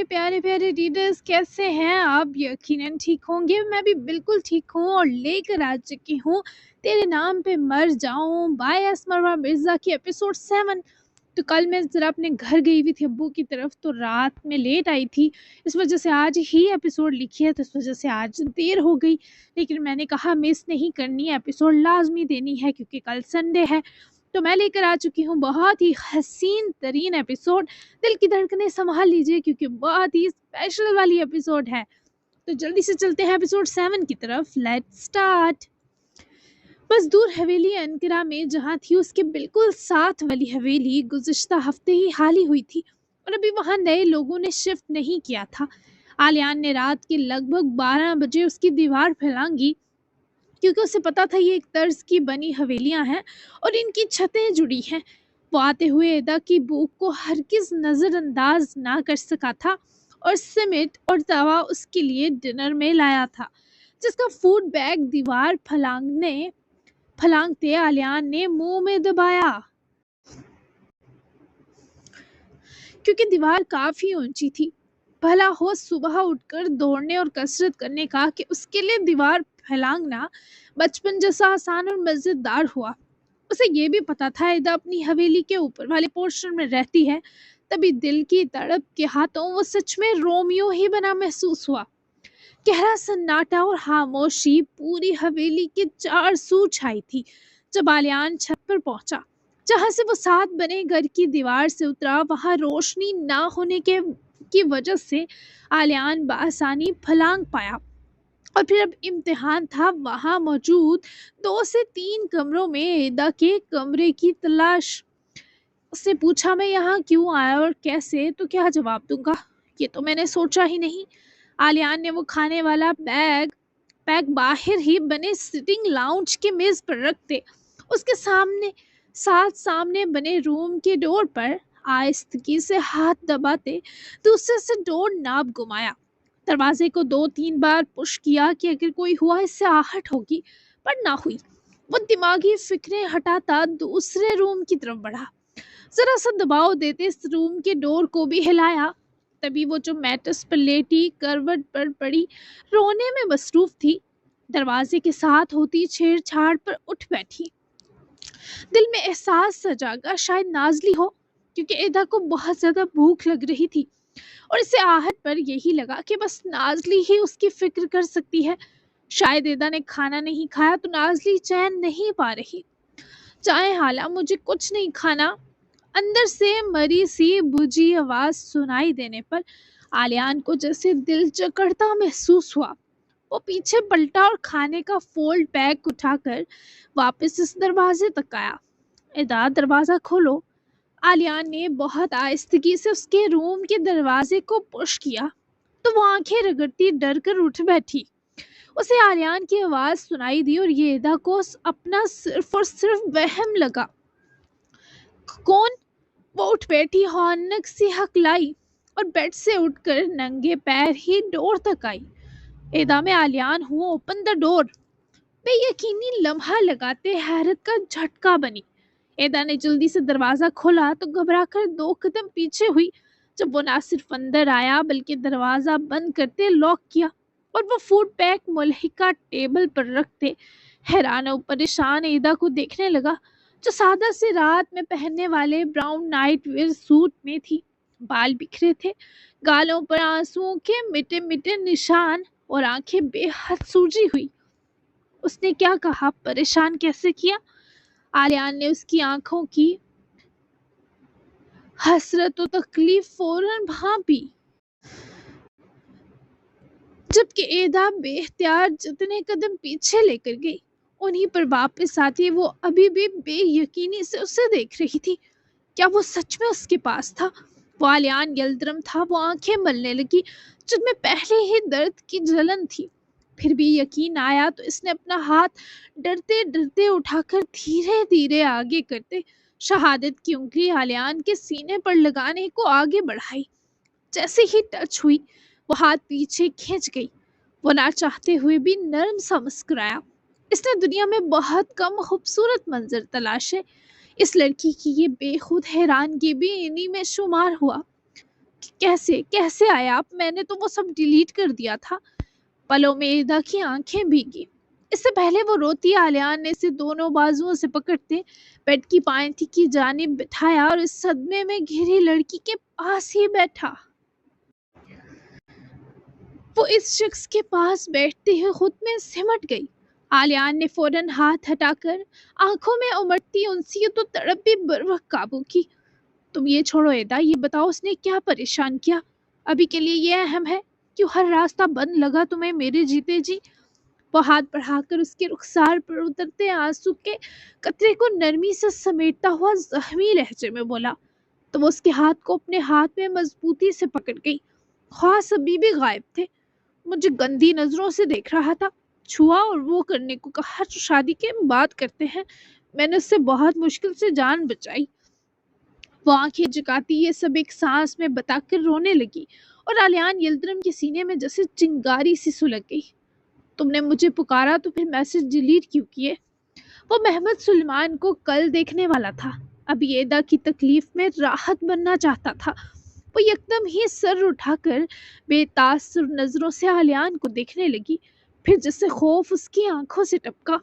میرے پیارے پیارے ریڈرز، کیسے ہیں آپ؟ یقیناً ٹھیک ہوں گے۔ میں بھی بالکل ٹھیک ہوں اور لے کر آ چکی ہوں تیرے نام پہ مر جاؤں بائی اسمروا مرزا کی ایپیسوڈ 7۔ تو کل میں ذرا اپنے گھر گئی ہوئی تھی ابو کی طرف، تو رات میں لیٹ آئی تھی، اس وجہ سے آج ہی ایپیسوڈ لکھی ہے، تو اس وجہ سے آج دیر ہو گئی۔ لیکن میں نے کہا مس نہیں کرنی، ایپیسوڈ لازمی دینی ہے کیونکہ کل سنڈے ہے۔ تو میں لے کر آ چکی ہوں بہت ہی حسین ترین ایپیسوڈ۔ دل کی دھڑکنیں سنبھال لیجئے کیونکہ بہت ہی اسپیشل والی ایپیسوڈ ہے۔ تو جلدی سے چلتے ہیں ایپیسوڈ 7 کی طرف۔ Late start. بس دور حویلی انکرا میں جہاں تھی اس کے بالکل ساتھ والی حویلی گزشتہ ہفتے ہی خالی ہوئی تھی اور ابھی وہاں نئے لوگوں نے شفٹ نہیں کیا تھا۔ آلیان نے رات کے لگ بھگ 12 بجے اس کی دیوار پھلانگی کیونکہ اسے پتا تھا یہ ایک طرز کی بنی حویلیاں ہیں اور ان کی چھتیں جڑی ہیں۔ وہ آتے ہوئے ادا کی بھوک کو ہرگز نظر انداز نہ کر سکا تھا اور سمٹ اور توا اس کے لیے ڈنر میں لایا تھا، جس کا فوڈ بیگ دیوار پھلانگتے آلیان نے منہ میں دبایا کیونکہ دیوار کافی اونچی تھی۔ بھلا ہو صبح اٹھ کر دوڑنے اور کسرت کرنے کا کہ اس کے لیے دیوار پھلانگنا بچپن جیسا آسان اور مزیدار ہوا۔ اسے یہ بھی پتا تھا ایدا اپنی حویلی کے اوپر والے پورشن میں رہتی ہے، تبھی دل کی تڑپ کے ہاتھوں وہ سچ میں رومیو ہی بنا محسوس ہوا۔ گہرا سناٹا اور خاموشی پوری حویلی کے چار سو چھائی تھی جب آلیان چھت پر پہنچا۔ جہاں سے وہ ساتھ بنے گھر کی دیوار سے اترا، وہاں روشنی نہ ہونے کی وجہ سے آلیان بآسانی پھلانگ پایا، اور پھر اب امتحان تھا وہاں موجود 2 سے 3 کمروں میں ایدا کے کمرے کی تلاش۔ اس نے پوچھا میں یہاں کیوں آیا اور کیسے، تو کیا جواب دوں گا؟ یہ تو میں نے سوچا ہی نہیں۔ آلیان نے وہ کھانے والا پیک باہر ہی بنے سٹنگ لاؤنج کے میز پر رکھتے اس کے سامنے بنے روم کے ڈور پر آہستگی سے ہاتھ دباتے دوسرے سے ڈور ناب گھمایا۔ دروازے کو 2-3 بار پش کیا کہ اگر کوئی ہوا اس سے آہٹ ہوگی، پر نہ ہوئی۔ وہ دماغی فکریں ہٹاتا دوسرے روم کی طرف بڑھا، ذرا سا دباؤ دیتے اس روم کے ڈور کو بھی ہلایا۔ تبھی وہ جو میٹس پر لیٹی کروٹ پر پڑی رونے میں مصروف تھی، دروازے کے ساتھ ہوتی چھیڑ چھاڑ پر اٹھ بیٹھی۔ دل میں احساس سا جاگا شاید نازلی ہو، کیونکہ ایدا کو بہت زیادہ بھوک لگ رہی تھی اور اسے آہٹ پر یہی لگا کہ بس نازلی ہی اس کی فکر کر سکتی ہے۔ شاید ایدا نے کھانا نہیں کھایا تو نازلی چین نہیں پا رہی۔ چاہے حالا مجھے کچھ نہیں کھانا، اندر سے مری سی بجھی آواز سنائی دینے پر آلیان کو جیسے دل جکڑتا محسوس ہوا۔ وہ پیچھے پلٹا اور کھانے کا فولڈ بیگ اٹھا کر واپس اس دروازے تک آیا۔ ایدا دروازہ کھولو۔ آلیان نے بہت آہستگی سے اس کے روم کے دروازے کو پش کیا تو وہ آنکھیں رگڑتی ڈر کر اٹھ بیٹھی۔ اسے آلیان کی آواز سنائی دی اور یہ ایدا کو اپنا صرف اور صرف وہم لگا۔ کون؟ وہ اٹھ بیٹھی، ہونک سی ہکلائی اور بیڈ سے اٹھ کر ننگے پیر ہی ڈور تک آئی۔ ایدا میں آلیان ہوں، اوپن دا ڈور۔ بے یقینی لمحہ لگاتے حیرت کا جھٹکا بنی۔ ایدا نے جلدی سے دروازہ کھولا تو گھبرا کر 2 قدم پیچھے ہوئی جب وہ نہ صرف اندر آیا بلکہ دروازہ بند کرتے لاک کیا اور وہ فوڈ پیک ملحقہ ٹیبل پر رکھتے حیران و پریشان ایدا کو دیکھنے لگا، جو سادہ سے رات میں پہننے والے براؤن نائٹ ویئر سوٹ میں تھی۔ بال بکھرے تھے، گالوں پر آنسوؤں کے مٹے مٹے نشان اور آنکھیں بے حد سوجی ہوئی۔ اس نے کیا کہا؟ پریشان کیسے کیا؟ آلیان نے اس کی آنکھوں کی حسرت و تکلیف فوراً بھانپی، جبکہ ایدا بے اختیار جتنے قدم پیچھے لے کر گئی انہی پر واپس آتی وہ ابھی بھی بے یقینی سے اسے دیکھ رہی تھی۔ کیا وہ سچ میں اس کے پاس تھا؟ وہ آلیان یلدرم تھا۔ وہ آنکھیں ملنے لگی جن میں پہلے ہی درد کی جلن تھی۔ پھر بھی یقین آیا تو اس نے اپنا ہاتھ ڈرتے ڈرتے اٹھا کر دھیرے دھیرے آگے کرتے شہادت کی انگلی آلیان کے سینے پر لگانے کو آگے بڑھائی۔ جیسے ہی ٹچ ہوئی وہ ہاتھ پیچھے کھینچ گئی۔ وہ نہ چاہتے ہوئے بھی نرم سا مسکرایا۔ اس نے دنیا میں بہت کم خوبصورت منظر تلاشے، اس لڑکی کی یہ بے خود حیرانگی بھی انہی میں شمار ہوا۔ کیسے کیسے آیا آپ؟ میں نے تو وہ سب ڈیلیٹ کر دیا تھا۔ پلوں میں ایدا کی آنکھیں بھیگی۔ اس سے پہلے وہ روتی آلیان نے اسے دونوں بازوؤں سے پکڑتے بیڈ کی پائنتی کی جانب بٹھایا اور اس صدمے میں گھری لڑکی کے پاس ہی بیٹھا۔ وہ اس شخص کے پاس بیٹھتے ہی خود میں سمٹ گئی۔ آلیان نے فوراً ہاتھ ہٹا کر آنکھوں میں امڑتی انسیت و تڑپ بھی بروقت قابو کی۔ تم یہ چھوڑو ایدا، یہ بتاؤ اس نے کیا پریشان کیا؟ ابھی کے لیے یہ اہم ہے۔ کیوں ہر راستہ بند لگا تمہیں میرے جیتے جی؟ وہ ہاتھ بڑھا کر اس کے رخسار پر اترتے آنسو کے قطرے کو نرمی سے سمیٹتا ہوا زخمی لہجے میں بولا۔ تو وہ اس کے ہاتھ کو اپنے ہاتھ میں مضبوطی سے پکڑ گئی۔ خواص ابھی بھی غائب تھے، مجھے گندی نظروں سے دیکھ رہا تھا، چھوا اور وہ کرنے کو کہا جو شادی کے بعد کرتے ہیں۔ میں نے اس سے بہت مشکل سے جان بچائی۔ وہ آنکھیں جھکاتی یہ سب ایک سانس میں بتا کر رونے لگی اور آلیان یلدرم کے سینے میں جیسے چنگاری سی سلگ گئی۔ تم نے مجھے پکارا تو پھر میسج ڈیلیٹ کیوں کیے؟ وہ محمد سلیمان کو کل دیکھنے والا تھا، اب ایدا کی تکلیف میں راحت بننا چاہتا تھا۔ وہ یکدم ہی سر اٹھا کر بے تاثر نظروں سے آلیان کو دیکھنے لگی، پھر جیسے خوف اس کی آنکھوں سے ٹپکا۔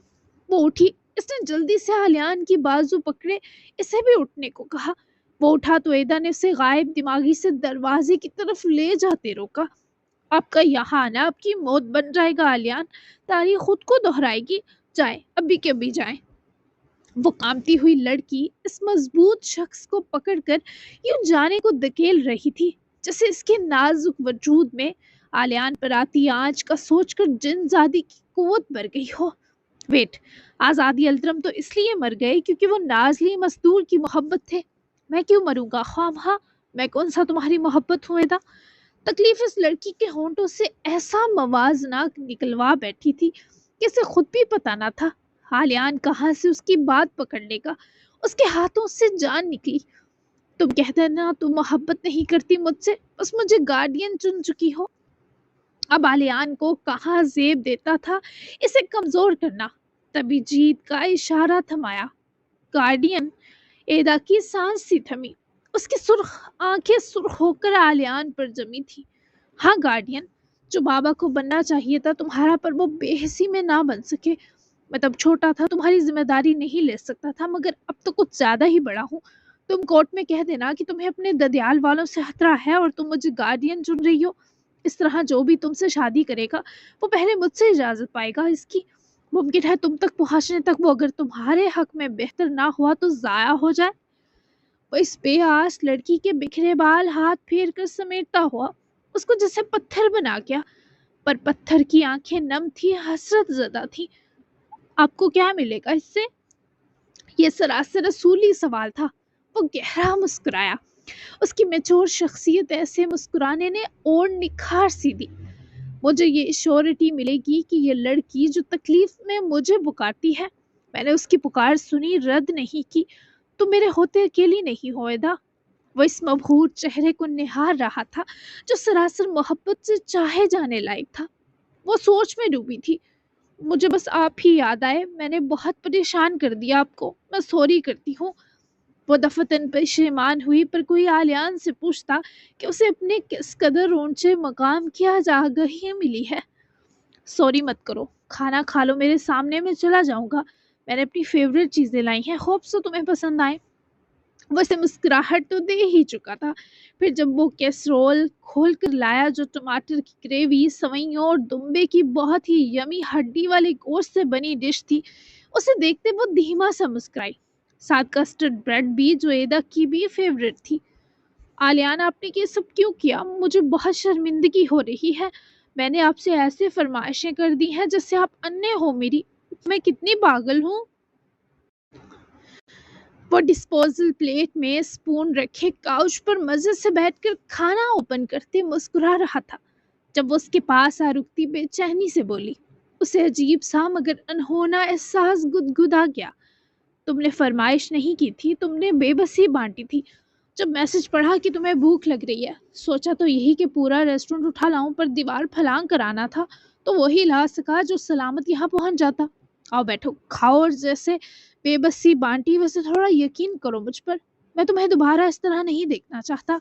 وہ اٹھی، اس نے جلدی سے آلیان کی بازو پکڑے اسے بھی اٹھنے کو کہا۔ وہ اٹھا تو ایدا نے اسے غائب دماغی سے دروازے کی طرف لے جاتے روکا۔ آپ کا یہاں آنا آپ کی موت بن جائے گا آلیان، تاریخ خود کو دہرائے گی، جائیں ابھی کے ابھی جائیں۔ وہ کامتی ہوئی لڑکی اس مضبوط شخص کو پکڑ کر یوں جانے کو دھکیل رہی تھی جیسے اس کے نازک وجود میں آلیان پر آتی آنچ کا سوچ کر جن زادی کی قوت بڑھ گئی ہو۔ ویٹ، آزادی الترم تو اس لیے مر گئے کیونکہ وہ نازلی مزدور کی محبت تھے۔ میں کیوں مروں گا خواہ؟ میں کون سا تمہاری محبت ہوں ایدا؟ تکلیف اس لڑکی کے ہونٹوں سے ایسا موازناک نکلوا بیٹھی تھی کہ اسے خود بھی پتا نہ تھا آلیان کہاں سے اس کی بات پکڑنے کا۔ اس کے ہاتھوں سے جان نکلی۔ تم کہتے نا تم محبت نہیں کرتی مجھ سے، بس مجھے گارڈین چن چکی ہو۔ اب آلیان کو کہاں زیب دیتا تھا اسے کمزور کرنا۔ تبھی جیت کا اشارہ تھمایا۔ گارڈین؟ ایدا کی سانس سی تھمی، اس کی سرخ آنکھیں سرخ ہو کر آلیان پر جمی تھی۔ ہاں گارڈین، جو بابا کو بننا چاہیے تھا تمہارا، پر وہ بے حسی میں نہ بن سکے۔ میں تب چھوٹا تھا، تمہاری ذمہ داری نہیں لے سکتا تھا، مگر اب تو کچھ زیادہ ہی بڑا ہوں۔ تم کورٹ میں کہہ دینا کہ تمہیں اپنے ددیال والوں سے خطرہ ہے اور تم مجھے گارڈین چن رہی ہو۔ اس طرح جو بھی تم سے شادی کرے گا وہ پہلے مجھ سے اجازت پائے گا اس کی۔ ممکن ہے تم تک پہنچنے تک وہ اگر تمہارے حق میں بہتر نہ ہوا تو ضائع ہو جائے۔ وہ اس بے آس لڑکی کے بکھرے بال ہاتھ پھیر کر سمیٹتا ہوا اس کو جیسے پتھر بنا گیا، پر پتھر کی آنکھیں نم تھی، حسرت زدہ تھی۔ آپ کو کیا ملے گا اس سے؟ یہ سراسر اصولی سوال تھا۔ وہ گہرا مسکرایا۔ اس کی میچور شخصیت ایسے مسکرانے نے اور نکھار سی دی۔ مجھے یہ شیورٹی ملے گی کہ یہ لڑکی جو تکلیف میں مجھے پکارتی ہے، میں نے اس کی پکار سنی، رد نہیں کی۔ تم میرے ہوتے اکیلی نہیں ہو ایدا۔ وہ اس مبہوت چہرے کو نہار رہا تھا جو سراسر محبت سے چاہے جانے لائق تھا۔ وہ سوچ میں ڈوبی تھی۔ مجھے بس آپ ہی یاد آئے، میں نے بہت پریشان کر دیا آپ کو، میں سوری کرتی ہوں۔ وہ دفتن پشیمان ہوئی، پر کوئی آلیان سے پوچھتا کہ اسے اپنے کس قدر اونچے مقام کی آگاہی ملی ہے۔ سوری مت کرو، کھانا کھا لو میرے سامنے، میں چلا جاؤں گا۔ میں نے اپنی فیوریٹ چیزیں لائی ہیں، خوب سے تمہیں پسند آئے۔ وہ اسے مسکراہٹ تو دے ہی چکا تھا، پھر جب وہ کیسرول کھول کر لایا جو ٹماٹر کی گریوی، سوئیوں اور دمبے کی بہت ہی یمی ہڈی والے گوشت سے بنی ڈش تھی، اسے دیکھتے وہ دھیما سا مسکرائی۔ ساتھ کسٹرڈ بریڈ بھی جو ایدا کی بھی فیوریٹ تھی۔ آلیان، آپ نے یہ سب کیوں کیا؟ مجھے بہت شرمندگی ہو رہی ہے۔ میں نے آپ سے ایسے فرمائشیں کر دی ہیں جس سے آپ انے ہو میری، میں کتنی پاگل ہوں۔ وہ ڈسپوزل پلیٹ میں سپون رکھے کاؤچ پر مزے سے بیٹھ کر کھانا اوپن کرتے مسکرا رہا تھا۔ جب وہ اس کے پاس آ رکتی بے چینی سے بولی، اسے عجیب سا مگر انہونا احساس گدگدا گیا۔ تم نے فرمائش نہیں کی تھی، تم نے بے بسی بانٹی تھی۔ جب میسج پڑھا کہ تمہیں بھوک لگ رہی ہے، سوچا تو یہی کہ پورا ریسٹورنٹ اٹھا لاؤں، پر دیوار پھلانگ کرانا تھا تو وہی لا سکا جو سلامت یہاں پہنچ جاتا۔ آؤ بیٹھو، کھاؤ، اور جیسے بے بسی بانٹی ویسے تھوڑا یقین کرو مجھ پر۔ میں تمہیں دوبارہ اس طرح نہیں دیکھنا چاہتا۔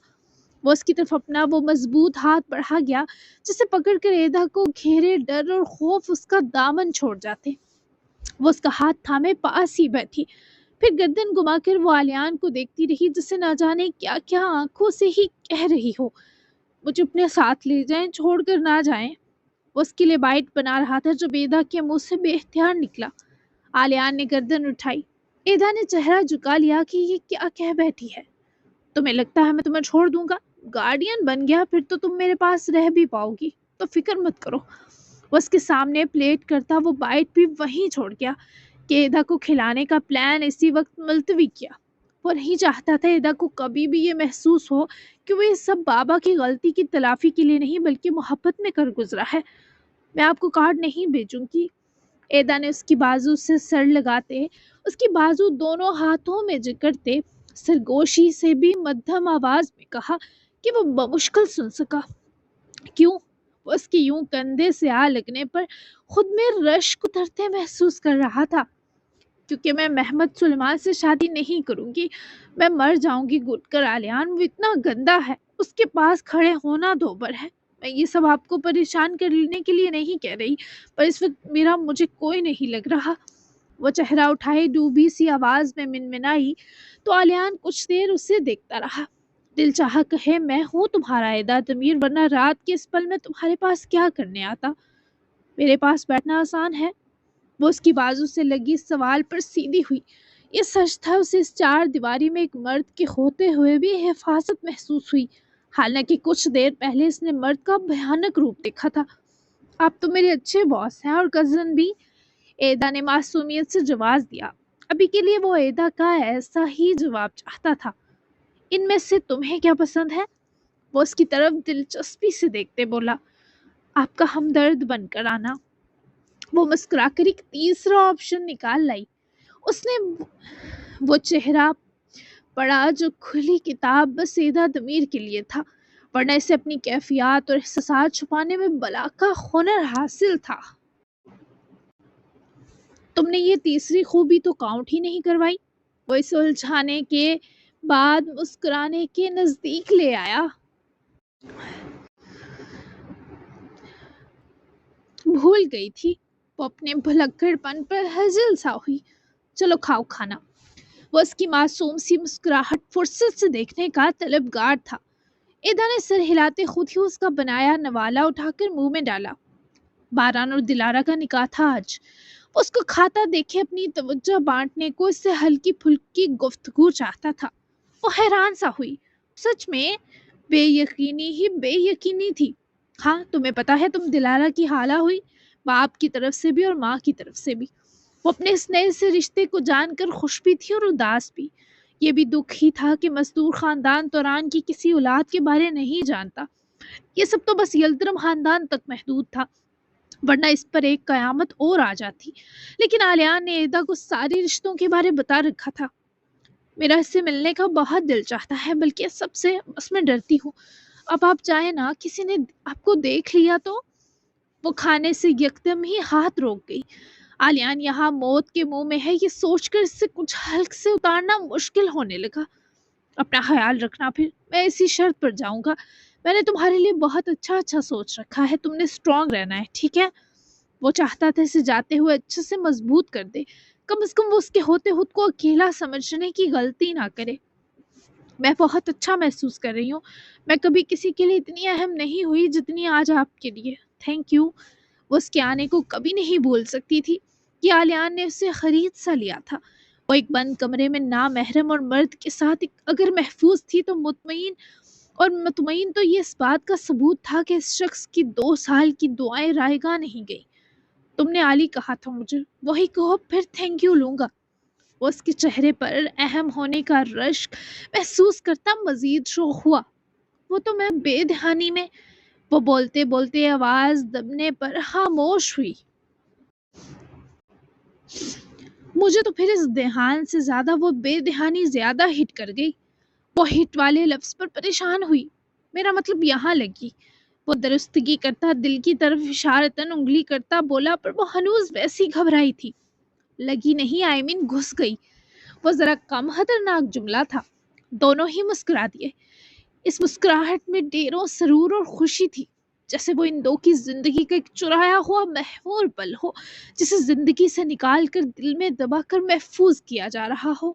وہ اس کی طرف اپنا وہ مضبوط ہاتھ بڑھا گیا جسے پکڑ کر ایدا کو گھیرے ڈر اور خوف اس کا دامن چھوڑ جاتے۔ وہ اس کا ہاتھ تھامے پاس ہی بیٹھی، پھر گردن گما کر وہ آلیان کو دیکھتی رہی جسے نہ جانے کیا کیا آنکھوں سے ہی کہہ رہی ہو، مجھے اپنے ساتھ لے جائیں، چھوڑ کر نہ جائیں۔ وہ اس کے لیے بائٹ بنا رہا تھا جب ایدا کے منہ سے بے اختیار نکلا۔ آلیان نے گردن اٹھائی۔ ایدا نے چہرہ جھکا لیا کہ یہ کیا کہہ بیٹھی ہے۔ تمہیں لگتا ہے میں تمہیں چھوڑ دوں گا؟ گارڈین بن گیا پھر تو تم میرے پاس رہ بھی پاؤ گی، تو فکر مت کرو۔ وہ اس کے سامنے پلیٹ کرتا وہ بائٹ بھی وہیں چھوڑ گیا کہ ایدا کو کھلانے کا پلان اسی وقت ملتوی کیا۔ وہ نہیں چاہتا تھا ایدا کو کبھی بھی یہ محسوس ہو کہ وہ یہ سب بابا کی غلطی کی تلافی کے لیے نہیں بلکہ محبت میں کر گزرا ہے۔ میں آپ کو کارڈ نہیں بھیجوں گی، ایدا نے اس کی بازو سے سر لگاتے، اس کی بازو دونوں ہاتھوں میں جکڑتے سرگوشی سے بھی مدھم آواز میں کہا کہ وہ بمشکل سن سکا۔ کیوں؟ وہ اس کی یوں کندھے سے آ لگنے پر خود میں رشک اترتے محسوس کر رہا تھا۔ کیونکہ میں محمد سلیمان سے شادی نہیں کروں گی، میں مر جاؤں گی گھٹ کر آلیان، وہ اتنا گندا ہے، اس کے پاس کھڑے ہونا دوبر ہے۔ میں یہ سب آپ کو پریشان کرنے کے لیے نہیں کہہ رہی، پر اس وقت میرا مجھے کوئی نہیں لگ رہا۔ وہ چہرہ اٹھائے ڈوبی سی آواز میں منمنائی تو آلیان کچھ دیر اسے دیکھتا رہا۔ دل چاہا کہے میں ہوں تمہارا ایدا ضمیر، ورنہ رات کے اس پل میں تمہارے پاس کیا کرنے آتا؟ میرے پاس بیٹھنا آسان ہے؟ وہ اس کی بازو سے لگی سوال پر سیدھی ہوئی۔ یہ سچ تھا، اسے اس چار دیواری میں ایک مرد کے ہوتے ہوئے بھی حفاظت محسوس ہوئی، حالانکہ کچھ دیر پہلے اس نے مرد کا بھیانک روپ دیکھا تھا۔ آپ تو میرے اچھے باس ہیں، اور کزن بھی، ایدا نے معصومیت سے جواز دیا۔ ابھی کے لیے وہ ایدا کا ایسا ہی جواب چاہتا تھا۔ ان میں سے تمہیں کیا پسند ہے؟ وہ اس کی طرف دلچسپی سے دیکھتے بولا۔ آپ کا ہمدرد بن کر آنا۔ وہ مسکرا کر ایک تیسرا آپشن نکال لائی۔ اس نے وہ چہرہ پڑھا جو کھلی کتاب بس ایدا ضمیر کے لیے تھا، ورنہ اسے اپنی کیفیات اور احساسات چھپانے میں بلا کا ہنر حاصل تھا۔ تم نے یہ تیسری خوبی تو کاؤنٹ ہی نہیں کروائی۔ وہ اسے الجھانے کے بعد مسکرانے کے نزدیک لے آیا۔ بھول گئی تھی۔ وہ اپنے بھلکڑ پن پر ہزل سا ہوئی۔ چلو کھاؤ کھانا۔ وہ اس کی معصوم سی مسکراہٹ فرصت سے دیکھنے کا طلبگار تھا۔ ایدا نے سر ہلاتے خود ہی اس کا بنایا نوالا اٹھا کر منہ میں ڈالا۔ باران اور دلارا کا نکاح تھا آج۔ وہ اس کو کھاتا دیکھے اپنی توجہ بانٹنے کو اس سے ہلکی پھلکی گفتگو چاہتا تھا۔ وہ حیران سا ہوئی۔ سچ میں بے یقینی ہی بے یقینی تھی۔ ہاں تمہیں پتا ہے تم دلارا کی حالہ ہوئی، باپ کی طرف سے بھی اور ماں کی طرف سے بھی۔ وہ اپنے اس نئے سے رشتے کو جان کر خوش بھی تھی اور اداس بھی۔ یہ بھی دکھ ہی تھا کہ مزدور خاندان توران کی کسی اولاد کے بارے نہیں جانتا۔ یہ سب تو بس یلدرم خاندان تک محدود تھا، ورنہ اس پر ایک قیامت اور آ جاتی۔ لیکن آلیان نے ایدا کو سارے رشتوں کے بارے بتا رکھا تھا۔ میرا اس سے ملنے کا بہت دل چاہتا ہے، بلکہ سب سے بس میں ڈرتی ہوں اب آپ چاہیں نا کسی نے آپ کو دیکھ لیا تو۔ وہ کھانے سے یکدم ہی ہاتھ روک گئی۔ آلیان یہاں موت کے منہ میں ہے یہ سوچ کر اس سے کچھ حلق سے اتارنا مشکل ہونے لگا۔ اپنا خیال رکھنا، پھر میں اسی شرط پر جاؤں گا۔ میں نے تمہارے لیے بہت اچھا سوچ رکھا ہے، تم نے اسٹرانگ رہنا ہے، ٹھیک ہے؟ وہ چاہتا تھا اسے جاتے ہوئے اچھے سے مضبوط کر دے، کم از کم وہ اس کے ہوتے خود کو اکیلا سمجھنے کی غلطی نہ کرے۔ میں بہت اچھا محسوس کر رہی ہوں، میں کبھی کسی کے لیے اتنی اہم نہیں ہوئی جتنی آج آپ کے لیے، تھینک یو۔ وہ اس کے آنے کو کبھی نہیں بھول سکتی تھی کہ آلیان نے اسے خرید سا لیا تھا۔ وہ ایک بند کمرے میں نامحرم اور مرد کے ساتھ اگر محفوظ تھی تو مطمئن تو یہ اس بات کا ثبوت تھا کہ اس شخص کی 2 سال کی دعائیں رائے گاہ نہیں گئی۔ تم نے علی کہا تھا مجھے، وہی کہو، پھر تھینک یو لوں گا۔ وہ اس کے چہرے پر اہم ہونے کا رشک محسوس کرتا مزید شوق ہوا۔ وہ تو میں بے دہانی میں، وہ بولتے بولتے آواز دبنے پر خاموش ہوئی۔ مجھے تو پھر اس دھیان سے زیادہ وہ بے دہانی زیادہ ہٹ کر گئی۔ وہ ہٹ والے لفظ پر پریشان ہوئی۔ میرا مطلب یہاں لگی۔ وہ درستگی کرتا دل کی طرف اشارتاً انگلی کرتا بولا، پر وہ ہنوز ویسی گھبرائی تھی۔ لگی نہیں، آئی مین گھس گئی۔ وہ ذرا کم خطرناک جملہ تھا۔ دونوں ہی مسکرا دیے۔ اس مسکراہٹ میں ڈھیروں سرور اور خوشی تھی، جیسے وہ ان دو کی زندگی کا ایک چرایا ہوا محفور پل ہو، جسے زندگی سے نکال کر دل میں دبا کر محفوظ کیا جا رہا ہو۔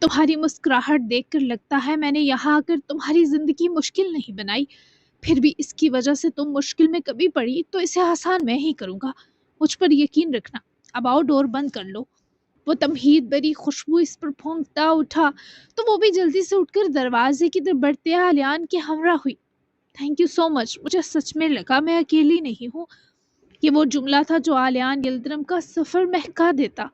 تمہاری مسکراہٹ دیکھ کر لگتا ہے میں نے یہاں آ کر تمہاری زندگی مشکل نہیں بنائی، پھر بھی اس کی وجہ سے تم مشکل میں کبھی پڑی تو اسے آسان میں ہی کروں گا، مجھ پر یقین رکھنا۔ اب آؤ، ڈور بند کر لو۔ وہ تمہید بری خوشبو اس پر پھونکتا اٹھا تو وہ بھی جلدی سے اٹھ کر دروازے کی طرف بڑھتے آلیان کے ہمراہ ہوئی۔ تھینک یو سو مچ، مجھے سچ میں لگا میں اکیلی نہیں ہوں۔ یہ وہ جملہ تھا جو آلیان یلدرم کا سفر مہکا دیتا۔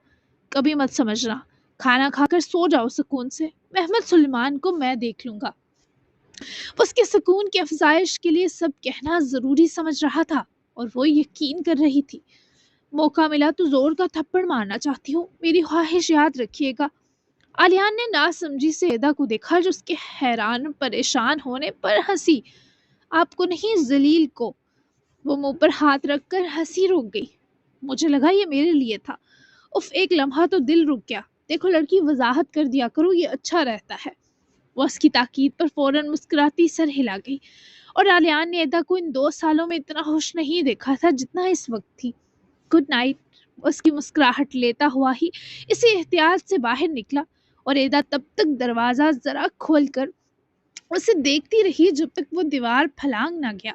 کبھی مت سمجھنا، کھانا کھا کر سو جاؤ سکون سے، محمد سلیمان کو میں دیکھ لوں گا۔ وہ اس کے سکون کی افزائش کے لیے سب کہنا ضروری سمجھ رہا تھا اور وہ یقین کر رہی تھی۔ موقع ملا تو زور کا تھپڑ مارنا چاہتی ہوں، میری خواہش یاد رکھیے گا۔ آلیان نے ناسمجھی سے ادا کو دیکھا جو اس کے حیران پریشان ہونے پر ہنسی۔ آپ کو نہیں، ذلیل کو۔ وہ منہ پر ہاتھ رکھ کر ہنسی روک گئی۔ مجھے لگا یہ میرے لیے تھا۔ اف، ایک لمحہ تو دل رک گیا۔ دیکھو لڑکی، وضاحت کر دیا کرو، یہ اچھا رہتا ہے۔ وہ اس کی تاکید پر فوراً مسکراتی سر ہلا گئی، اور آلیان نے ایدا کو ان 2 سالوں میں اتنا خوش نہیں دیکھا تھا جتنا اس وقت تھی۔ Good night. اس کی مسکراہٹ لیتا ہوا ہی اسی احتیاط سے باہر نکلا، اور ایدا تب تک دروازہ ذرا کھول کر اسے دیکھتی رہی جب تک وہ دیوار پھلانگ نہ گیا۔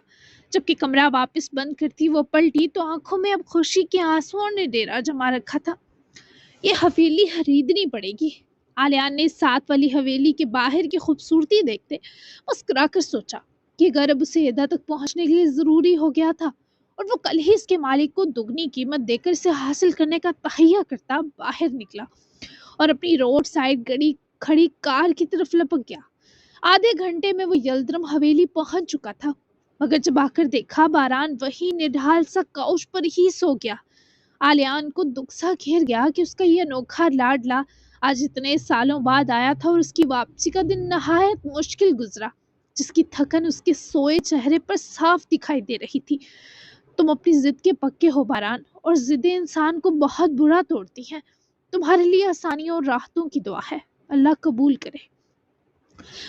جبکہ کمرہ واپس بند کرتی وہ پلٹی تو آنکھوں میں اب خوشی کے آنسوؤں نے ڈیرا جما رکھا تھا۔ یہ حویلی خریدنی پڑے گی۔ آلیان نے ساتھ والی حویلی کے باہر کی خوبصورتی دیکھتے مسکرا کر سوچا کہ گھر اب اسے ایدا تک پہنچنے کے لیے ضروری ہو گیا تھا، اور وہ کل ہی اس کے مالک کو دگنی قیمت دے کر اسے حاصل کرنے کا تہیہ کرتا باہر نکلا اور اپنی روڈ سائڈ کھڑی کار کی طرف لپک گیا۔ آدھے گھنٹے میں وہ یلدرم حویلی پہنچ چکا تھا، مگر جب آ کر دیکھا باران وہی نڈھال سا کاؤچ پر ہی سو گیا۔ آلیان کو دکھ سا گھیر گیا کہ اس کا یہ انوکھا لاڈلا آج اتنے سالوں بعد آیا تھا اور اس کی واپسی کا دن نہایت مشکل گزرا، جس کی تھکن اس کے سوئے چہرے پر صاف دکھائی دے رہی تھی۔ تم اپنی ضد کے پکے ہو باران، اور ضدیں انسان کو بہت برا توڑتی ہیں۔ تمہارے لیے آسانیوں اور راحتوں کی دعا ہے، اللہ قبول کرے۔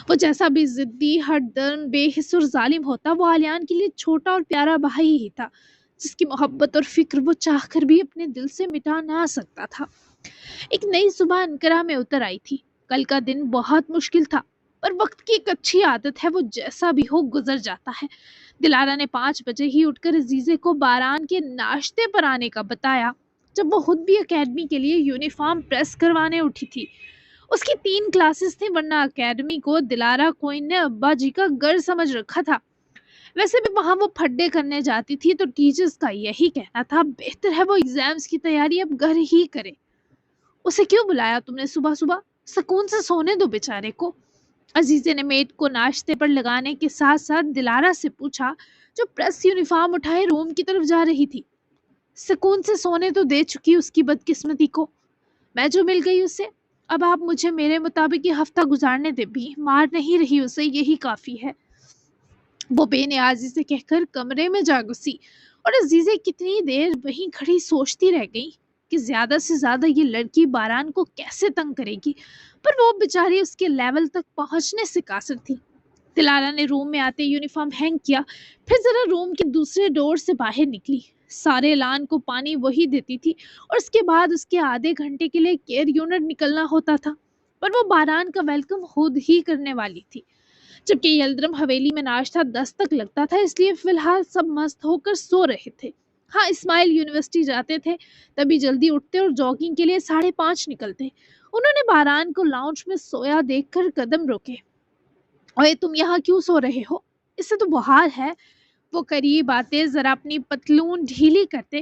وہ جیسا بھی ضدی، ہٹ درم، بے حس اور ظالم ہوتا، وہ آلیان کے لیے چھوٹا اور پیارا بھائی ہی تھا، جس کی محبت اور فکر وہ چاہ کر بھی اپنے دل سے مٹا نہ سکتا تھا۔ ایک نئی صبح انقرہ میں اتر آئی تھی۔ کل کا دن بہت مشکل تھا، پر وقت کی ایک اچھی عادت ہے، وہ جیسا بھی ہو گزر جاتا ہے۔ دلارا نے 5 بجے ہی اٹھ کر عزیزے کو باران کے ناشتے پر آنے کا بتایا، جب وہ خود بھی اکیڈمی کے لیے یونیفارم پریس کروانے اٹھی تھی۔ اس کی 3 کلاسز تھیں، ورنہ اکیڈمی کو دلارا کوئن نے ابا جی کا گھر سمجھ رکھا تھا۔ ویسے بھی وہاں وہ پھڈے کرنے جاتی تھی تو ٹیچرز کا یہی کہنا تھا بہتر ہے وہ ایگزامز کی تیاری اب گھر ہی کرے۔ اسے کیوں بلایا تم نے صبح صبح؟ سکون سے سونے دو بیچارے کو۔ عزیزے نے میٹ کو ناشتے پر لگانے کے ساتھ ساتھ دلارا سے پوچھا، جو پریس یونیفارم اٹھائے روم کی طرف جا رہی تھی۔ سکون سے سونے تو دے چکی اس کی بدقسمتی کو، میں جو مل گئی اسے۔ اب آپ مجھے میرے مطابق یہ ہفتہ گزارنے دے، بھی مار نہیں رہی اسے، یہی کافی ہے۔ وہ بے نیازی سے کہہ کر کمرے میں جا گھسی، اور عزیزے کتنی دیر وہیں کھڑی سوچتی رہ گئی کہ زیادہ سے زیادہ یہ لڑکی باران کو کیسے تنگ کرے گی، پر وہ بیچاری اس کے لیول تک پہنچنے سے قاصر تھی۔ دلارا نے روم میں آتے یونیفارم ہینگ کیا، پھر ذرا روم کے دوسرے ڈور سے باہر نکلی۔ سارے لان کو پانی وہی دیتی تھی، اور اس کے بعد اس کے آدھے گھنٹے کے لیے کیئر یونٹ نکلنا ہوتا تھا، پر وہ باران کا ویلکم خود ہی کرنے والی تھی۔ جبکہ یلدرم حویلی میں ناشتہ 10 تک لگتا تھا، اس لیے فی الحال سب مست ہو کر سو رہے تھے۔ ہاں، اسماعیل یونیورسٹی جاتے تھے، تبھی جلدی اٹھتے اور جاگنگ کے لیے 5:30 نکلتے۔ انہوں نے باران کو لاؤنج میں سویا دیکھ کر قدم روکے۔ اوئے، تم یہاں کیوں سو رہے ہو؟ اس سے تو بخار ہے۔ وہ قریب آتے ذرا اپنی پتلون ڈھیلی کرتے،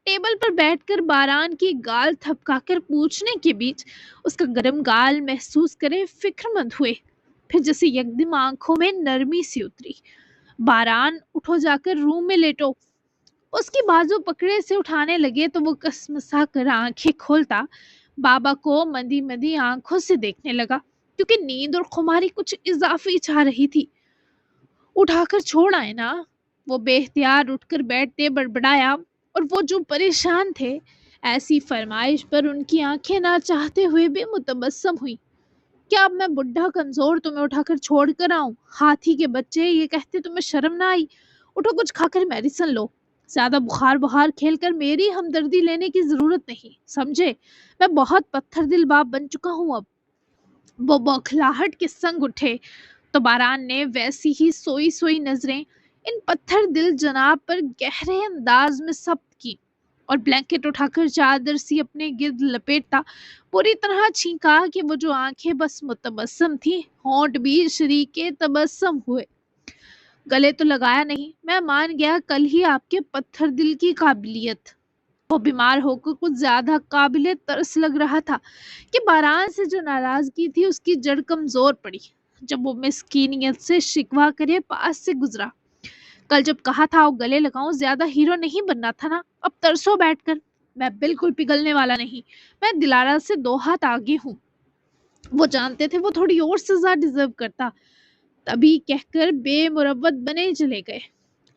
ٹیبل پر بیٹھ کر باران کی گال تھپکا کر پوچھنے کے بیچ اس کا گرم گال محسوس کرے فکر مند ہوئے، پھر جیسے یکدم آنکھوں میں نرمی سی اتری۔ باران، اٹھو، جا کر روم میں لیٹو۔ اس کی بازو پکڑے سے اٹھانے لگے تو وہ کسمسا کر آنکھیں کھولتا بابا کو مندی مندی آنکھوں سے دیکھنے لگا، کیونکہ نیند اور خماری کچھ اضافی چاہ رہی تھی۔ اٹھا کر چھوڑ آئے نا۔ وہ بے اختیار اٹھ کر بیٹھتے بڑبڑایا، اور وہ جو پریشان تھے ایسی فرمائش پر ان کی آنکھیں نہ چاہتے ہوئے بھی متبسم ہوئی۔ کیا اب میں بڈھا کمزور تمہیں اٹھا کر چھوڑ کر آؤں؟ ہاتھی کے بچے یہ کہتے تمہیں شرم نہ آئی؟ اٹھو کچھ کھا کر میڈیسن لو۔ زیادہ بخار بخار کھیل کر میری ہمدردی لینے کی ضرورت نہیں، سمجھے؟ میں بہت پتھر دل باپ بن چکا ہوں اب۔ وہ بوکھلاہٹ کے سنگ اٹھے تو باران نے ویسی ہی سوئی سوئی نظریں ان پتھر دل جناب پر گہرے انداز میں ثبت کی اور بلینکٹ اٹھا کر چادر سی اپنے گرد لپیٹتا پوری طرح چھینکا کہ وہ جو آنکھیں بس متبسم تھی، ہونٹ بھی شریکے تبسم ہوئے۔ گلے تو لگایا نہیں، میں مان گیا کل ہی آپ کے پتھر دل کی قابلیت۔ وہ بیمار ہو کر کچھ زیادہ قابل ترس لگ رہا تھا کہ باران سے جو ناراضگی تھی اس کی جڑ کمزور پڑی جب وہ مسکینیت سے شکوا کرے پاس سے گزرا۔ کل جب کہا تھا وہ گلے لگاؤں، زیادہ ہیرو نہیں بننا تھا نا؟ اب ترسو بیٹھ کر۔ میں بالکل پگھلنے والا نہیں، میں دلارا سے 2 ہاتھ آگے ہوں۔ وہ جانتے تھے وہ تھوڑی اور سزا ڈیزرو کرتا، تبھی کہہ کر بے مروت بنے چلے گئے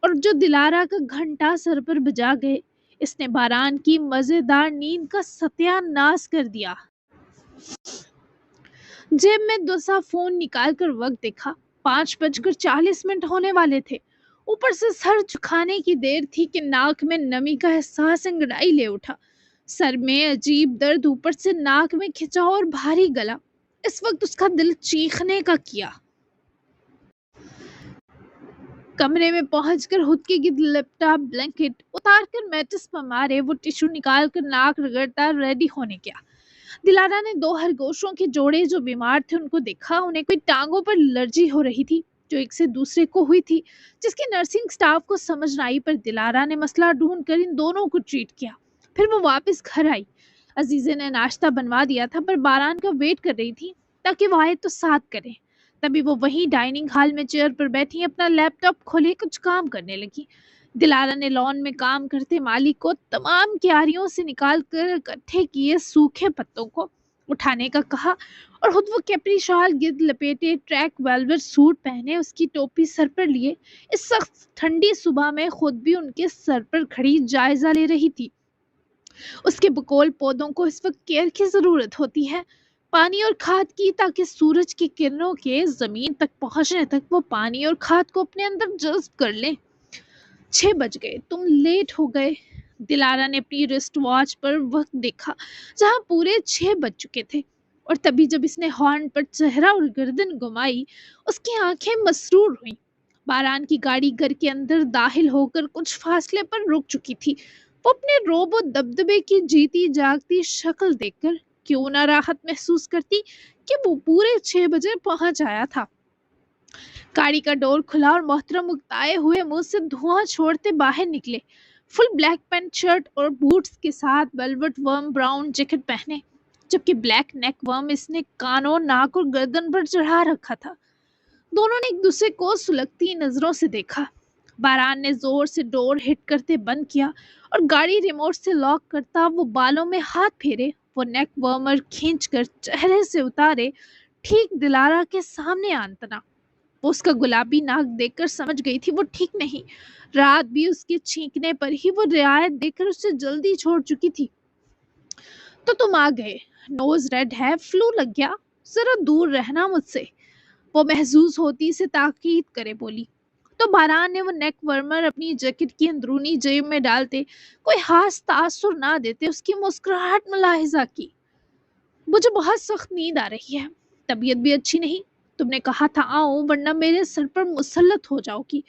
اور جو دلارا کا گھنٹا سر پر بجا گئے، اس نے باران کی مزیدار نیند کا ستیہ ناش کر دیا۔ جیب میں دوسرا فون نکال کر وقت دیکھا، 5:40 ہونے والے تھے۔ اوپر سے سر جھکانے کی دیر تھی کہ ناک میں نمی کا احساس انگڑائی لے اٹھا۔ سر میں عجیب درد، اوپر سے ناک میں کھچاؤ اور بھاری گلا۔ اس وقت اس کا دل چیخنے کا کیا۔ کمرے میں پہنچ کر خود کے گرد لپٹا بلینکٹ اتار کر میٹس پر مارے، وہ ٹشو نکال کر ناک رگڑتا ریڈی ہونے گیا۔ دلارا نے 2 خرگوشوں کے جوڑے جو بیمار تھے ان کو دیکھا، انہیں کوئی ٹانگوں پر الرجی ہو رہی تھی جو ایک سے دوسرے کو ہوئی تھی، جس کی نرسنگ سٹاف کو سمجھ نہ آئی، پر دلارا نے مسئلہ ڈھونڈ کر ان دونوں کو ٹریٹ کیا۔ پھر وہ واپس گھر آئی۔ عزیزے نے ناشتہ بنوا دیا تھا پر باران کا ویٹ کر رہی تھی تاکہ وہ آئے تو ساتھ کرے۔ تبھی وہ وہیں ڈائننگ ہال میں چیئر پر بیٹھی اپنا لیپ ٹاپ کھولے کچھ کام کرنے لگی۔ دلارا نے لان میں کام کرتے مالک کو تمام کیاریوں سے نکال کر اکٹھے کیے سوکھے پتوں کو اٹھانے کا کہا اور خود وہ کیپری شال گرد لپیٹے، ٹریک ویلویٹ سوٹ پہنے، اس کی ٹوپی سر پر لیے اس سخت ٹھنڈی صبح میں خود بھی ان کے سر پر کھڑی جائزہ لے رہی تھی۔ اس کے بقول پودوں کو اس وقت کیئر کی ضرورت ہوتی ہے، پانی اور کھاد کی، تاکہ سورج کی کرنوں کے زمین تک پہنچنے تک وہ پانی اور کھاد کو اپنے اندر جذب کر لیں۔ 6 بج گئے، تم لیٹ ہو گئے۔ دلارا نے اپنی رسٹ واچ پر وقت دیکھا جہاں پورے 6 بج چکے تھے، اور تبھی جب اس نے ہارن پر چہرہ اور گردن گھمائی اس کی آنکھیں مسرور ہوئیں۔ باران کی گاڑی گھر کے اندر داخل ہو کر کچھ فاصلے پر رک چکی تھی۔ وہ اپنے روب و دبدبے کی جیتی جاگتی شکل دیکھ کر کیوں نہ راحت محسوس کرتی کہ وہ پورے 6 بجے پہنچ آیا تھا۔ گاڑی کا ڈور کھلا اور محترم اکتائے ہوئے منہ سے دھواں چھوڑتے باہر نکلے، فل بلیک پینٹ شرٹ اور بوٹس کے ساتھ ویلوٹ ورم براؤن جیکٹ پہنے، جبکہ بلیک نیک ورم اس نے کانوں، ناک اور گردن پر چڑھا رکھا تھا۔ دونوں نے ایک دوسرے کو سلگتی نظروں سے دیکھا۔ باران نے زور سے ڈور ہٹ کرتے بند کیا اور گاڑی ریموٹ سے لاک کرتا وہ بالوں میں ہاتھ پھیرے، وہ نیک ورمر کھینچ کر چہرے سے اتارے، ٹھیک دلارا کے سامنے آنتنا۔ وہ اس کا گلابی ناک دیکھ کر سمجھ گئی تھی وہ ٹھیک نہیں۔ رات بھی اس کے چھینکنے پر ہی وہ رعایت دیکھ کر اسے جلدی چھوڑ چکی تھی۔ تو تم آ گئے، نوز ریڈ ہے، فلو لگ گیا، ذرا دور رہنا مجھ سے، وہ محظوظ ہوتی سے تاکید کرے بولی۔ تو باران نے وہ نیک ورمر اپنی جیکٹ کی اندرونی جیب میں ڈالتے، کوئی خاص تاثر نہ دیتے، اس کی مسکراہٹ ملاحظہ کی۔ مجھے بہت سخت نیند آ رہی ہے، طبیعت بھی اچھی نہیں، تم نے کہا تھا آؤں ورنہ میرے سر پر مسلط ہو جاؤ گی۔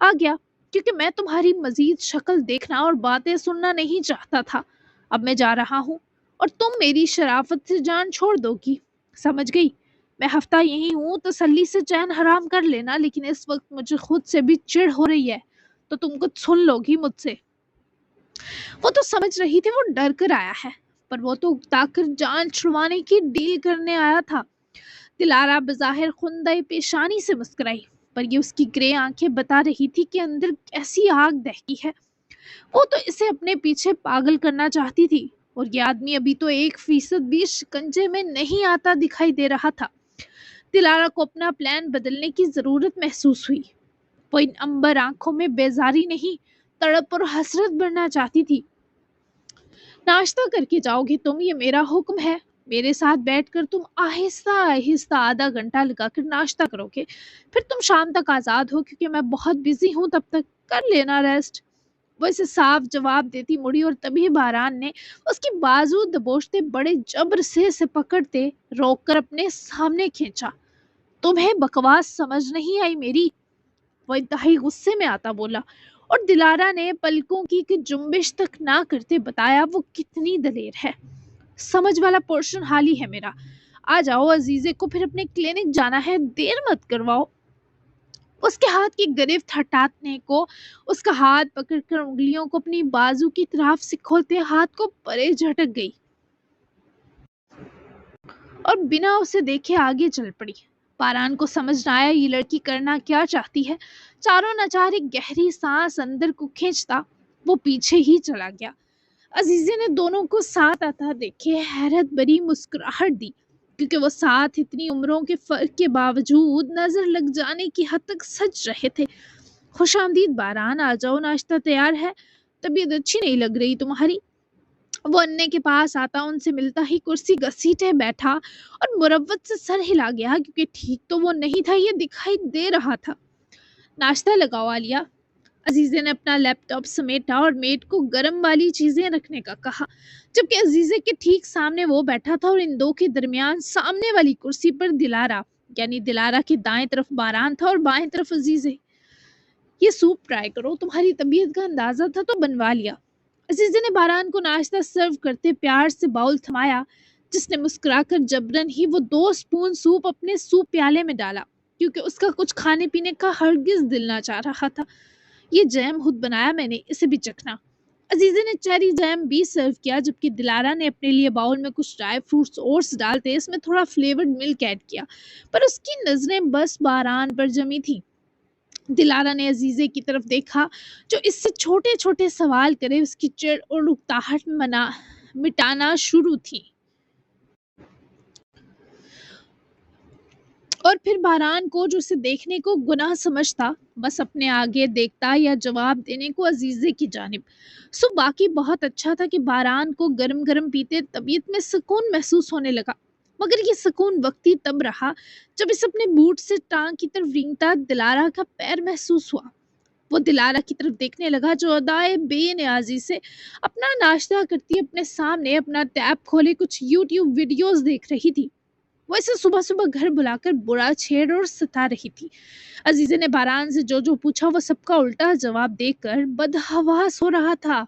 آ گیا، کیونکہ میں تمہاری مزید شکل دیکھنا اور باتیں سننا نہیں چاہتا تھا۔ اب میں جا رہا ہوں اور تم میری شرافت سے جان چھوڑ دو گی، سمجھ گئی؟ میں ہفتہ یہی ہوں، تسلی سے چین حرام کر لینا، لیکن اس وقت مجھے خود سے بھی چڑ ہو رہی ہے، تو تم کچھ سن لو گی مجھ سے۔ وہ تو سمجھ رہی تھی وہ ڈر کر آیا ہے، پر وہ تو اکتا کر جان چھڑوانے کی ڈیل کرنے آیا تھا۔ دلارا بظاہر خندہ پیشانی سے مسکرائی، پر یہ اس کی گرے آنکھیں بتا رہی تھی کہ اندر کیسی آگ دہکی ہے۔ وہ تو اسے اپنے پیچھے پاگل کرنا چاہتی تھی، اور یہ آدمی ابھی تو 1% بھی شکنجے میں نہیں آتا دکھائی دے رہا تھا۔ دلارا کو اپنا پلان بدلنے کی ضرورت محسوس ہوئی۔ وہ ان امبر آنکھوں میں بیزاری نہیں، تڑپ اور حسرت بھرنا چاہتی تھی۔ ناشتہ کر کے جاؤ گے تم، یہ میرا حکم ہے، میرے ساتھ بیٹھ کر تم آہستہ آہستہ آدھا گھنٹہ لگا کر ناشتہ کرو گے، پھر تم شام تک آزاد ہو کیونکہ میں بہت بزی ہوں، تب تک کر لینا ریسٹ۔ وہ اسے صاف جواب دیتی مڑی اور تبھی باران نے اس کی بازو دبوچتے بڑے جبر سے اسے پکڑتے روک کر اپنے سامنے کھینچا۔ تمہیں بکواس سمجھ نہیں آئی میری؟ وہ انتہائی غصے میں آتا بولا، اور دلارا نے پلکوں کی کہ جنبش تک نہ کرتے بتایا وہ کتنی دلیر ہے۔ سمجھ والا پورشن حالی ہے میرا۔ آ جاؤ عزیزے کو، پھر اپنے کلینک جانا ہے، دیر مت کرواؤ۔ اس کے ہاتھ کی گرفت ہٹانے کو اس کا ہاتھ پکڑ کر انگلیوں کو اپنی بازو کی طرف سے کھولتے ہاتھ کو پرے جھٹک گئی اور بنا اسے دیکھے آگے چل پڑی۔ باران کو سمجھ نہ آیا یہ لڑکی کرنا کیا چاہتی ہے۔ چاروں ناچار ایک گہری سانس اندر کو کھینچتا وہ پیچھے ہی چلا گیا۔ عزیزے نے دونوں کو ساتھ آتا دیکھے حیرت بری مسکراہٹ دی، کیونکہ وہ ساتھ اتنی عمروں کے فرق کے باوجود نظر لگ جانے کی حد تک سج رہے تھے۔ خوش آمدید باران، آ جاؤ، ناشتہ تیار ہے، طبیعت اچھی نہیں لگ رہی تمہاری۔ وہ انے کے پاس آتا ان سے ملتا ہی کرسی گھسیٹے بیٹھا اور مروت سے سر ہلا گیا، کیونکہ ٹھیک تو وہ نہیں تھا، یہ دکھائی دے رہا تھا۔ ناشتہ لگاؤ عالیہ۔ عزیزے نے اپنا لیپ ٹاپ سمیٹا اور میٹ کو گرم والی چیزیں رکھنے کا کہا، جبکہ عزیزے کے ٹھیک سامنے وہ بیٹھا تھا اور ان دو کے درمیان سامنے والی کرسی پر دلارا، یعنی دلارا کے دائیں طرف باران تھا اور بائیں طرف عزیزے۔ یہ سوپ ٹرائی کرو، تمہاری طبیعت کا اندازہ تھا تو بنوا لیا۔ عزیزے نے باران کو ناشتہ سرو کرتے پیار سے باؤل تھمایا، جس نے مسکرا کر جبرن ہی وہ 2 سپون سوپ اپنے سوپ پیالے میں ڈالا، کیونکہ اس کا کچھ کھانے پینے کا ہرگز دل نہ چاہ رہا تھا۔ یہ جیم خود بنایا میں نے، اسے بھی چکھنا۔ عزیزے نے چیری جیم بھی سرو کیا، جبکہ دلارا نے اپنے لیے باؤل میں کچھ ڈرائی فروٹس اوٹس ڈالتے اس میں تھوڑا فلیورڈ ملک ایڈ کیا، پر اس کی نظریں بس باران پر جمی تھی۔ دلارا نے عزیزے کی طرف دیکھا جو اس سے چھوٹے چھوٹے سوال کرے اس کی چڑ اور اکتاہٹ مٹانا شروع تھی، اور پھر باران کو جو اسے دیکھنے کو گناہ سمجھتا بس اپنے آگے دیکھتا یا جواب دینے کو عزیزے کی جانب۔ سو باقی بہت اچھا تھا کہ باران کو گرم گرم پیتے طبیعت میں سکون محسوس ہونے لگا، مگر یہ سکون وقتی تب رہا جب اس اپنے بوٹ سے ٹانگ کی طرف رینگتا دلارا کا پیر محسوس ہوا۔ وہ دلارا کی طرف دیکھنے لگا جو ادائے بے نیازی سے اپنا ناشتہ کرتی اپنے سامنے اپنا ٹیب کھولے کچھ یوٹیوب ویڈیوز دیکھ رہی تھی۔ وہ اسے صبح صبح گھر بلا کر برا چھیڑ اور ستا رہی تھی۔ عزیزے نے باران سے جو پوچھا وہ سب کا الٹا جواب دے کر بدحواس ہو رہا تھا،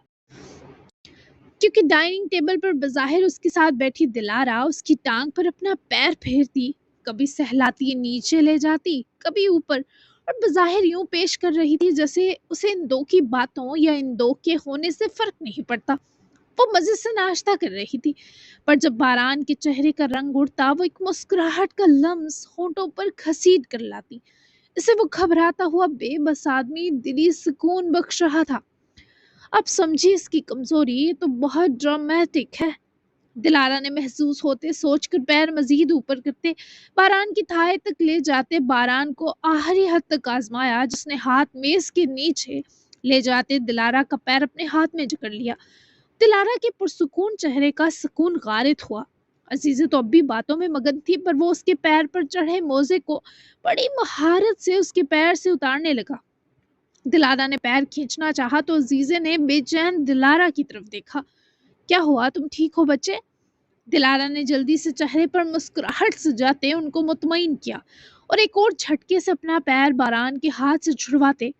کیونکہ ڈائننگ ٹیبل پر بظاہر اس کے ساتھ بیٹھی دلارا اس کی ٹانگ پر اپنا پیر پھیرتی، کبھی سہلاتی نیچے لے جاتی، کبھی اوپر، اور بظاہر یوں پیش کر رہی تھی جیسے اسے ان دو کی باتوں یا ان دو کے ہونے سے فرق نہیں پڑتا۔ وہ مزے سے ناشتہ کر رہی تھی، پر جب باران کے چہرے کا رنگ اڑتا وہ ایک مسکراہٹ کا لمس ہونٹوں پر گھسیٹ کر لاتی، اسے وہ گھبراتا ہوا بے بس آدمی دلی سکون بخش رہا تھا۔ اب سمجھی اس کی کمزوری، یہ تو بہت ڈرامیٹک ہے، دلارا نے محسوس ہوتے سوچ کر پیر مزید اوپر کرتے باران کی تھائے تک لے جاتے باران کو آخری حد تک آزمایا، جس نے ہاتھ میز کے نیچے لے جاتے دلارا کا پیر اپنے ہاتھ میں جکڑ لیا۔ دلارا کے پرسکون چہرے کا سکون غارت ہوا۔ عزیزہ تو اب بھی باتوں میں مگن تھی، پر وہ اس کے پیر پر چڑھے موزے کو بڑی مہارت سے اس کے پیر سے اتارنے لگا۔ دلارا نے پیر کھینچنا چاہا تو عزیزے نے بے چین دلارا کی طرف دیکھا۔ کیا ہوا، تم ٹھیک ہو بچے؟ دلارا نے جلدی سے چہرے پر مسکراہٹ سجاتے ان کو مطمئن کیا، اور ایک اور جھٹکے سے اپنا پیر باران کے ہاتھ سے چھڑواتے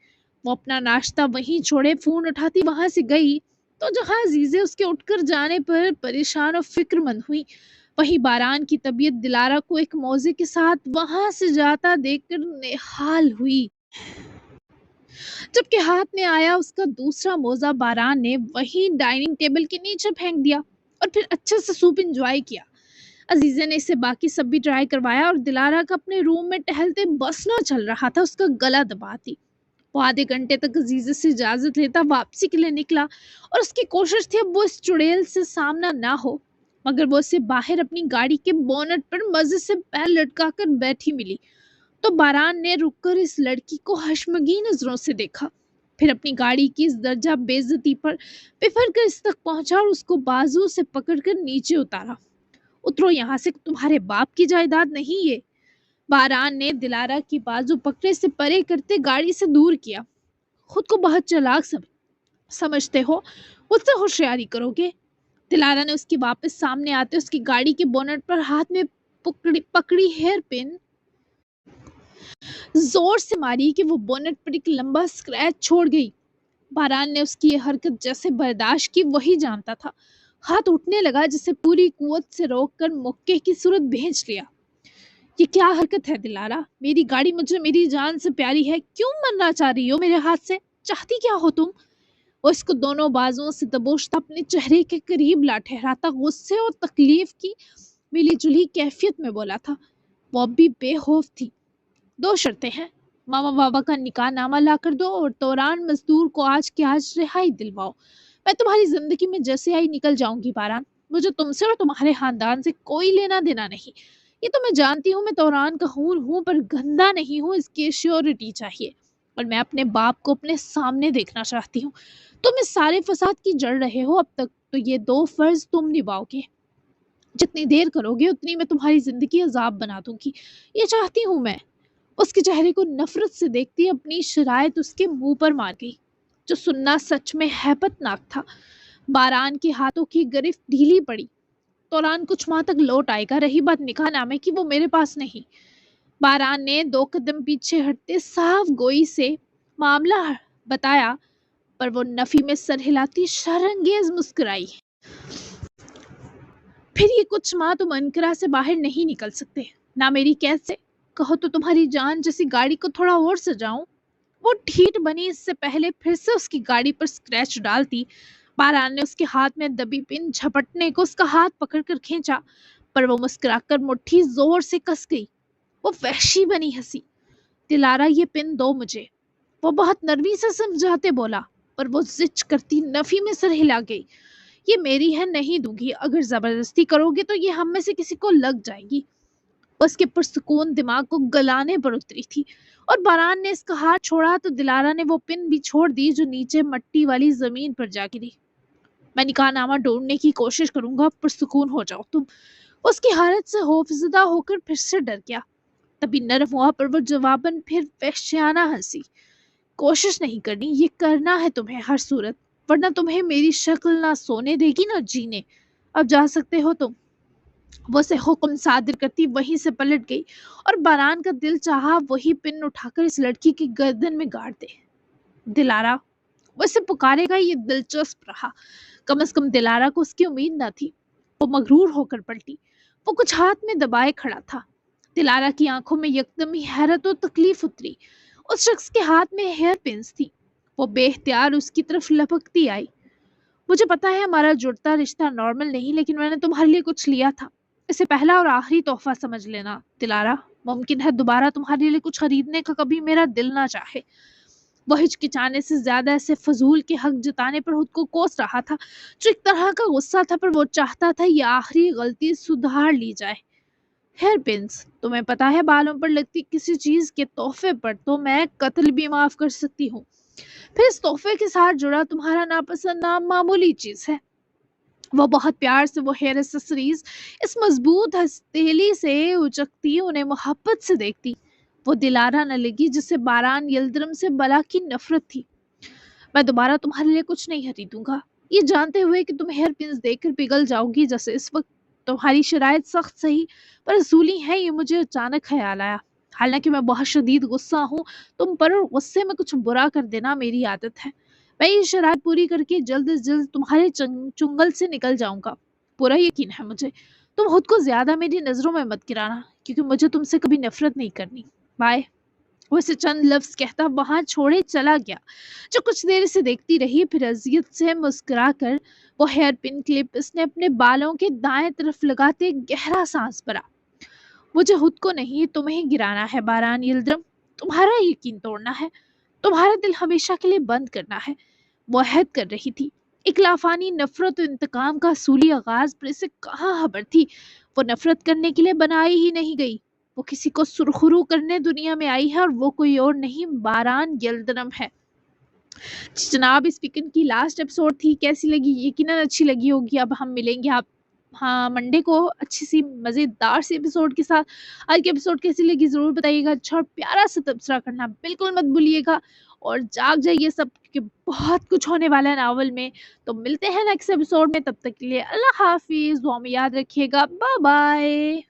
وہ اپنا ناشتہ وہیں چھوڑے فون اٹھاتی وہاں سے گئی، تو جہاں عزیزے اس کے اٹھ کر جانے پر پریشان اور فکر مند ہوئی، وہیں باران کی طبیعت دلارا کو ایک موزے کے ساتھ وہاں سے جاتا دیکھ کر نہال ہوئی۔ جبکہ ہاتھ میں آیا اس کا دوسرا موزہ باران نے وہیں ڈائننگ ٹیبل کے نیچے پھینک دیا اور پھر اچھے سے سوپ انجوائے کیا۔ عزیزے نے اسے باقی سب بھی ٹرائی کروایا اور دلارا کا اپنے روم میں ٹہلتے بس نہ چل رہا تھا، اس کا گلا دباتی۔ وہ آدھے گھنٹے تک عزیزے سے اجازت لیتا واپسی کے لیے نکلا، اور اس کی کوشش تھی اب وہ اس چڑیل سے سامنا نہ ہو، مگر وہ اسے باہر اپنی گاڑی کے بونٹ پر مزے سے پیر لٹکا کر بیٹھی ملی، تو باران نے رک کر اس لڑکی کو حشمگی نظروں سے دیکھا، پھر اپنی گاڑی کی اس درجہ بے عزتی پر پفر کر اس تک پہنچا اور اس کو بازو سے پکڑ کر نیچے اتارا۔ اترو یہاں سے، تمہارے باپ کی جائیداد نہیں یہ۔ باران نے دلارا کی بازو پکڑے سے پرے کرتے گاڑی سے دور کیا۔ خود کو بہت چالاک سمجھتے ہو، مجھ سے ہوشیاری کرو گے؟ دلارا نے اس کی واپس سامنے آتے اس کی گاڑی کے بونٹ پر ہاتھ میں پکڑی ہیئر پن زور سے ماری کہ وہ بونٹ پر ایک لمبا سکریچ چھوڑ گئی۔ باران نے اس کی یہ حرکت جیسے برداشت کی وہی جانتا تھا۔ ہاتھ اٹھنے لگا جسے پوری قوت سے روک کر مکے کی صورت بھیج لیا۔ یہ کیا حرکت ہے دلارا؟ میری گاڑی مجھے میری جان سے پیاری ہے، کیوں مرنا چاہ رہی ہو میرے ہاتھ سے؟ چاہتی کیا ہو تم؟ وہ اس کو دونوں بازوؤں سے دبوچتا اپنے چہرے کے قریب لا ٹھہراتا غصے اور تکلیف کی ملی جلی کیفیت میں بولا تھا۔ وہ اب بھی بے خوف تھی۔ 2 شرطیں ہیں، ماما بابا کا نکاح نامہ لا کر دو اور دوران مزدور کو آج کے آج رہائی دلواؤ۔ میں تمہاری زندگی میں جیسے آئی نکل جاؤں گی باران، مجھے تم سے اور تمہارے خاندان سے کوئی لینا دینا نہیں۔ یہ تو میں جانتی ہوں، میں دوران کا خون ہوں پر گندا نہیں ہوں، اس کی شیورٹی چاہیے، اور میں اپنے باپ کو اپنے سامنے دیکھنا چاہتی ہوں۔ تم اس سارے فساد کی جڑ رہے ہو اب تک، تو یہ 2 فرض تم نبھاؤ گے۔ جتنی دیر کرو گے اتنی میں تمہاری زندگی عذاب بنا دوں گی، یہ چاہتی ہوں میں۔ اس کے چہرے کو نفرت سے دیکھتی اپنی شرائط اس کے منہ پر مار گئی، جو سننا سچ میں ہیبت ناک تھا۔ باران کے ہاتھوں کی گرفت ڈھیلی پڑی۔ دوران کچھ ماہ تک لوٹ آئے گا، رہی بات نکاح نامے کی، وہ میرے پاس نہیں۔ باران نے 2 قدم پیچھے ہٹتے صاف گوئی سے معاملہ بتایا، پر وہ نفی میں سر ہلاتی شرانگیز مسکرائی۔ پھر یہ کچھ ماہ تم انقرہ سے باہر نہیں نکل سکتے، نہ میری قید سے۔ کہو تو تمہاری جان جیسی گاڑی کو تھوڑا اور سجاؤں۔ وہ ڈھیٹ بنی اس سے پہلے پھر سے اس کی گاڑی پر سکریچ ڈالتی۔ باران نے اس کے ہاتھ میں دبی پن جھپٹنے کو اس کا ہاتھ پکڑ کر کھینچا، پر وہ مسکرا کر مٹھی زور سے کس گئی۔ وہ وحشی بنی ہنسی۔ دلارا یہ پن دو مجھے، وہ بہت نرمی سے سمجھاتے بولا، پر وہ زچ کرتی نفی میں سر ہلا گئی۔ یہ میری ہے، نہیں دوں گی، اگر زبردستی کرو گے تو یہ ہم میں سے کسی کو لگ جائے گی۔ اس کے پرسکون دماغ کو گلانے پر اتری تھی، اور باران نے اس کا ہاتھ چھوڑا تو دلارا نے وہ پن بھی چھوڑ دی جو نیچے مٹی والی زمین پر جا گری۔ میں نکاح نامہ ڈھونڈنے کی کوشش کروں گا، پرسکون ہو جاؤ تم۔ اس کی حالت سے خوفزدہ ہو کر پھر سے ڈر گیا، تبھی نرم ہوا، پر وہ جواباً پھر وحشیانہ ہنسی۔ کوشش نہیں کرنی، یہ کرنا ہے تمہیں ہر صورت، ورنہ تمہیں میری شکل نہ سونے دے گی نہ جینے۔ اب جا سکتے ہو تم۔ وہ اسے حکم صادر کرتی وہیں سے پلٹ گئی، اور باران کا دل چاہا وہی پن اٹھا کر اس لڑکی کی گردن میں گاڑ دے۔ دلارا، وہ اسے پکارے گا یہ دلچسپ رہا۔ کم از کم دلارا کو اس کی امید نہ تھی۔ وہ مغرور ہو کر پلٹی۔ وہ کچھ ہاتھ میں دبائے کھڑا تھا۔ دلارا کی آنکھوں میں یکدم ہی حیرت و تکلیف اتری۔ اس شخص کے ہاتھ میں ہیئر پنس تھی۔ وہ بے اختیار اس کی طرف لپکتی آئی۔ مجھے پتا ہے ہمارا جڑتا رشتہ نارمل نہیں، لیکن میں نے تمہارے لیے کچھ لیا تھا، اسے پہلا اور آخری تحفہ سمجھ لینا دلارا۔ ممکن ہے دوبارہ تمہارے لیے کچھ خریدنے کا کبھی میرا دل نہ چاہے۔ وہ ہچکچانے سے زیادہ ایسے فضول کے حق جتانے پر خود کو کوس رہا تھا، جو ایک طرح کا غصہ تھا، پر وہ چاہتا تھا یہ آخری غلطی سدھار لی جائے۔ ہیئر پنس، تمہیں پتا ہے بالوں پر لگتی کسی چیز کے تحفے پر تو میں قتل بھی معاف کر سکتی ہوں، پھر اس تحفے کے ساتھ جڑا تمہارا ناپسند نام معمولی چیز ہے۔ وہ بہت پیار سے وہ ہیئر ایکسیسریز اس مضبوط ہتھیلی سے اچکتی، انہیں محبت سے دیکھتی۔ وہ دلارا نہ لگی جسے باران یلدرم سے بلا کی نفرت تھی۔ میں دوبارہ تمہارے لیے کچھ نہیں خریدوں گا، یہ جانتے ہوئے کہ تم ہیئر پنس دیکھ کر پگھل جاؤ گی جیسے اس وقت۔ تمہاری شرائط سخت صحیح پر اصولی ہیں، یہ مجھے اچانک خیال آیا۔ حالانکہ میں بہت شدید غصہ ہوں تم پر، اور غصے میں کچھ برا کر دینا میری عادت ہے۔ میں یہ شرائط پوری کر کے جلد از جلد تمہارے چنگل سے نکل جاؤں گا۔ پورا یقین ہے مجھے۔ تم خود کو زیادہ میری نظروں میں مت گرانا، کیونکہ مجھے تم سے کبھی نفرت نہیں کرنی۔ بائے۔ وہ اسے چند لفظ کہتا وہاں چھوڑے چلا گیا، جو کچھ دیر سے دیکھتی رہی، پھر اذیت سے مسکرا کر وہ ہیئر پن کلپ اس نے اپنے بالوں کے دائیں طرف لگاتے گہرا سانس بھرا۔ مجھے خود کو نہیں تمہیں گرانا ہے باران یلدرم، تمہارا یقین توڑنا ہے، تمہارا دل ہمیشہ کے لیے بند کرنا ہے۔ وہ عہد کر رہی تھی۔ ایک لافانی نفرت و انتقام کا اصولی آغاز پر اسے کہاں خبر تھی وہ نفرت کرنے کے لیے بنائی ہی نہیں گئی، وہ کسی کو سرخرو کرنے دنیا میں آئی ہے، اور وہ کوئی اور نہیں باران یلدرم ہے۔ جناب، اس ویکینڈ کی لاسٹ ایپیسوڈ تھی، کیسی لگی؟ یقیناً اچھی لگی ہوگی۔ اب ہم ملیں گے آپ ہاں منڈے کو اچھی سی مزیدار سی ایپیسوڈ کے ساتھ۔ آج کے ایپیسوڈ کیسی لگی ضرور بتائیے گا، اچھا اور پیارا سا تبصرہ کرنا بالکل مت بھولیے گا، اور جاگ جائیے سب کیونکہ بہت کچھ ہونے والا ہے ناول میں۔ تو ملتے ہیں نیکسٹ ایپیسوڈ میں، تب تک کے لیے اللہ حافظ، دعا میں یاد رکھیے گا، بائے بائے۔